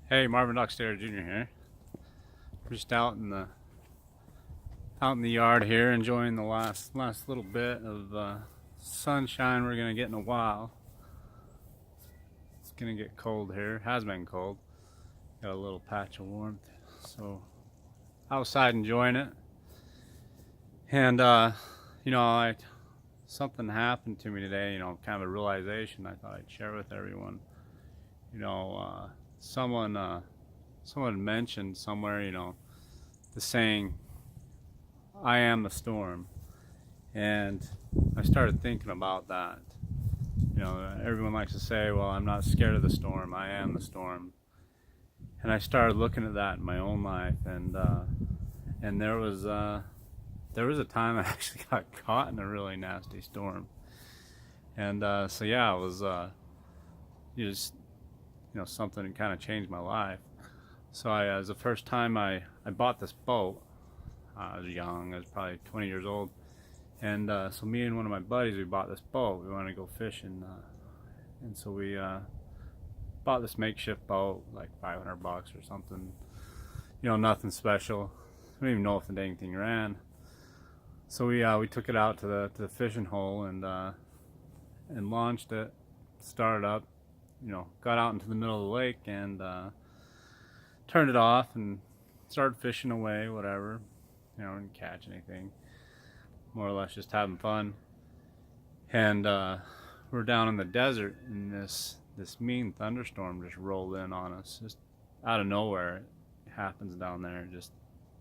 Hey, Marvin Dockstader Jr. here. Just out in the yard here, enjoying the last little bit of sunshine we're gonna get in a while. It's gonna get cold here. Has been cold. Got a little patch of warmth, so outside enjoying it. And something happened to me today. Kind of a realization I thought I'd share with everyone. You know, uh, someone someone mentioned somewhere, the saying, I am the storm. And I started thinking about that. Everyone likes to say, well, I'm not scared of the storm, I am the storm. And I started looking at that in my own life, and there was a time I actually got caught in a really nasty storm. And so yeah, it was just something that kind of changed my life. So it was the first time I bought this boat. I was young, I was probably 20 years old. And so me and one of my buddies, we bought this boat. We wanted to go fishing. And so we bought this makeshift boat, like $500 or something. Nothing special. I don't even know if the dang thing ran. So we took it out to the fishing hole and launched it, started up, got out into the middle of the lake and turned it off and started fishing away, whatever. Didn't catch anything. More or less just having fun. And we're down in the desert, and this mean thunderstorm just rolled in on us, just out of nowhere. It happens down there. Just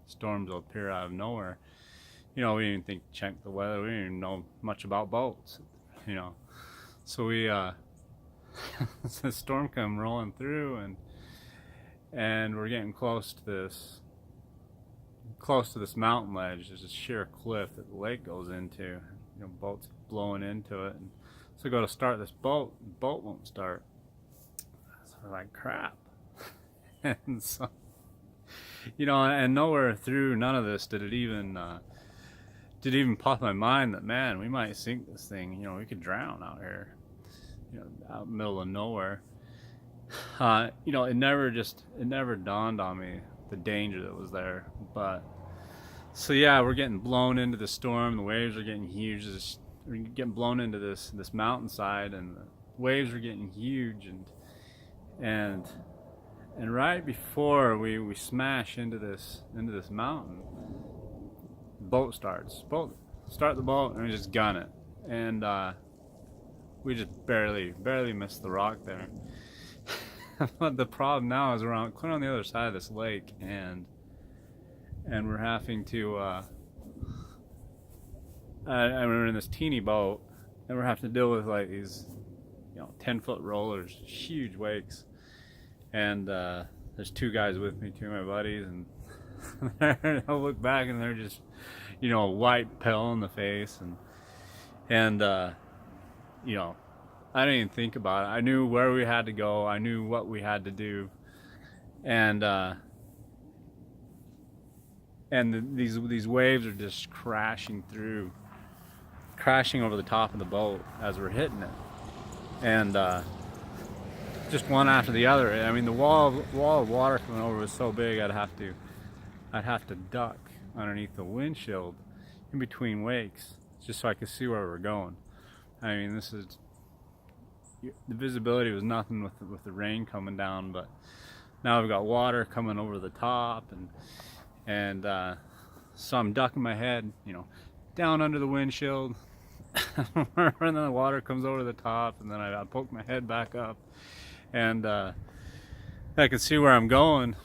storms will appear out of nowhere. We didn't even think to check the weather. We didn't even know much about boats. So we the storm come rolling through, and we're getting close to this mountain ledge. There's a sheer cliff that the lake goes into. Boats blowing into it, and so I go to start this boat. The boat won't start. So we're like, crap. And so, and nowhere through none of this did it even pop in my mind that, man, we might sink this thing. We could drown out here, out in the middle of nowhere. It never dawned on me the danger that was there. But so yeah, we're getting blown into the storm. The waves are getting huge. We're getting blown into this mountainside, and the waves are getting huge. And right before we smash into this mountain, start the boat, and we just gun it, and we just barely missed the rock there. But the problem now is we're clear on the other side of this lake, and we're having to and we're in this teeny boat, and we're having to deal with like these 10-foot rollers, huge wakes. And there's two guys with me, two of my buddies, and I look back and they're just white, pale in the face, and I didn't even think about it. I knew where we had to go. I knew what we had to do, and these waves are just crashing over the top of the boat as we're hitting it, and just one after the other. I mean, the wall of water coming over was so big, I'd have to duck underneath the windshield in between wakes just so I could see where we were going. I mean, the visibility was nothing with the rain coming down, but now we've got water coming over the top, and so I'm ducking my head, down under the windshield, and then the water comes over the top, and then I poke my head back up, and I can see where I'm going.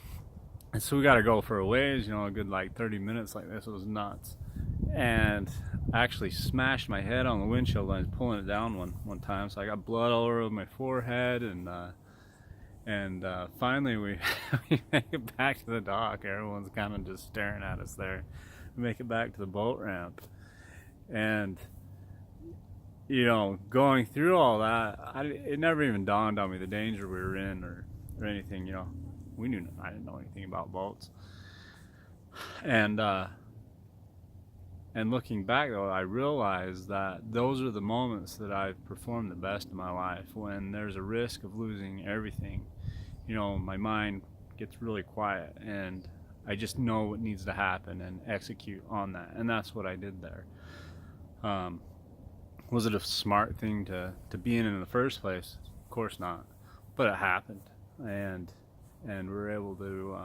And so we got to go for a ways, a good like 30 minutes like this. It was nuts. And I actually smashed my head on the windshield when I was pulling it down one time. So I got blood all over my forehead, and finally we make it back to the dock. Everyone's kind of just staring at us there. We make it back to the boat ramp, and going through all that, it never even dawned on me the danger we were in or anything. I didn't know anything about boats, and looking back though, I realized that those are the moments that I've performed the best in my life, when there's a risk of losing everything. my mind gets really quiet and I just know what needs to happen and execute on that. And that's what I did there. Was it a smart thing to be in the first place? Of course not, but it happened, and we were able to,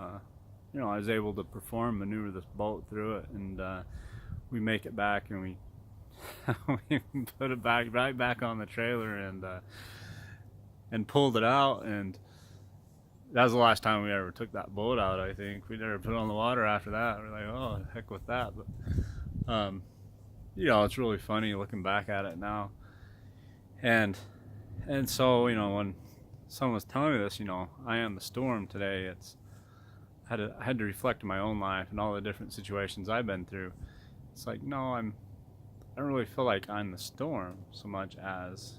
I was able to maneuver this boat through it, and we make it back, and we we put it right back on the trailer, and pulled it out, and that was the last time we ever took that boat out. I think we never put it on the water after that. We're like, oh, heck with that, but it's really funny looking back at it now. And so, when someone was telling me this, I am the storm today, I had to reflect on my own life and all the different situations I've been through. It's like, no, I don't really feel like I'm the storm so much as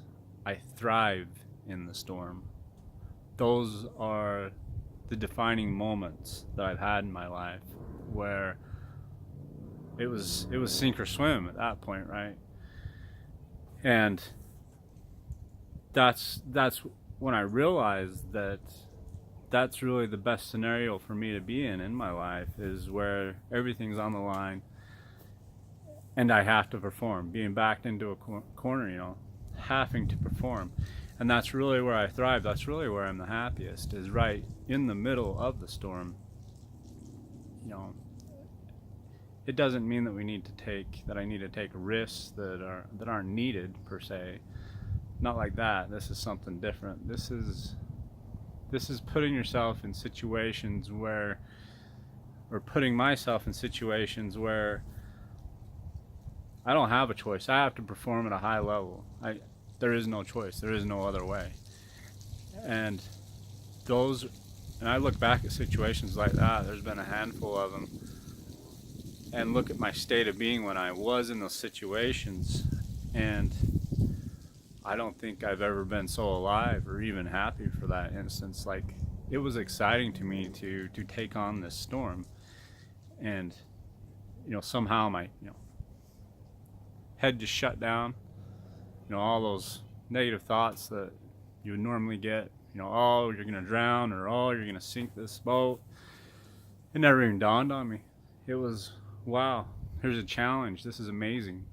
I thrive in the storm. Those are the defining moments that I've had in my life where it was sink or swim at that point, right? And that's when I realized that that's really the best scenario for me to be in my life, is where everything's on the line and I have to perform, being backed into a corner, having to perform. And that's really where I thrive. That's really where I'm the happiest, is right in the middle of the storm. It doesn't mean that I need to take risks that aren't needed per se. Not like that. This is something different. This is putting yourself in situations or putting myself in situations where I don't have a choice. I have to perform at a high level. There is no choice. There is no other way. And I look back at situations like that. There's been a handful of them. And look at my state of being when I was in those situations. And I don't think I've ever been so alive or even happy for that instance. Like, it was exciting to me to take on this storm. And, somehow my, head just shut down. All those negative thoughts that you would normally get, oh, you're gonna drown, or oh, you're gonna sink this boat. It never even dawned on me. It was, wow, here's a challenge. This is amazing.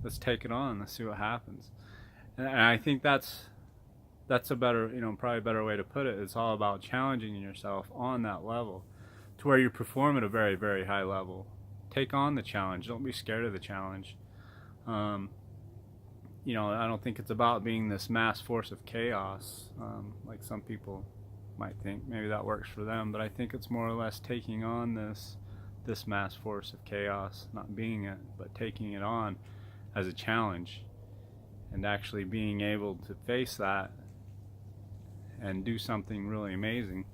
Let's take it on. Let's see what happens. And I think that's a better, probably a better way to put it. It's all about challenging yourself on that level to where you perform at a very, very high level. Take on the challenge. Don't be scared of the challenge. I don't think it's about being this mass force of chaos, like some people might think. Maybe that works for them, but I think it's more or less taking on this mass force of chaos, not being it, but taking it on as a challenge, and actually being able to face that and do something really amazing.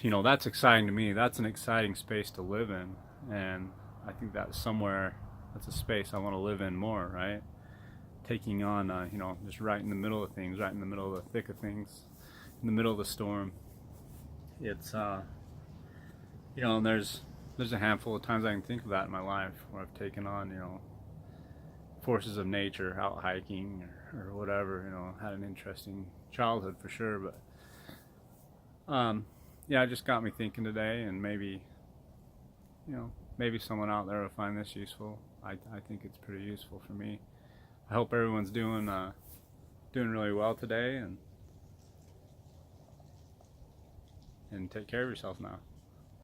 That's exciting to me. That's an exciting space to live in, and I think that's a space I want to live in more, right? Taking on, just right in the middle of things, right in the middle of the thick of things, in the middle of the storm. It's, and there's a handful of times I can think of that in my life where I've taken on, forces of nature, out hiking or whatever, had an interesting childhood for sure, but, it just got me thinking today, and maybe someone out there will find this useful. I think it's pretty useful for me. I hope everyone's doing really well today, and take care of yourself now.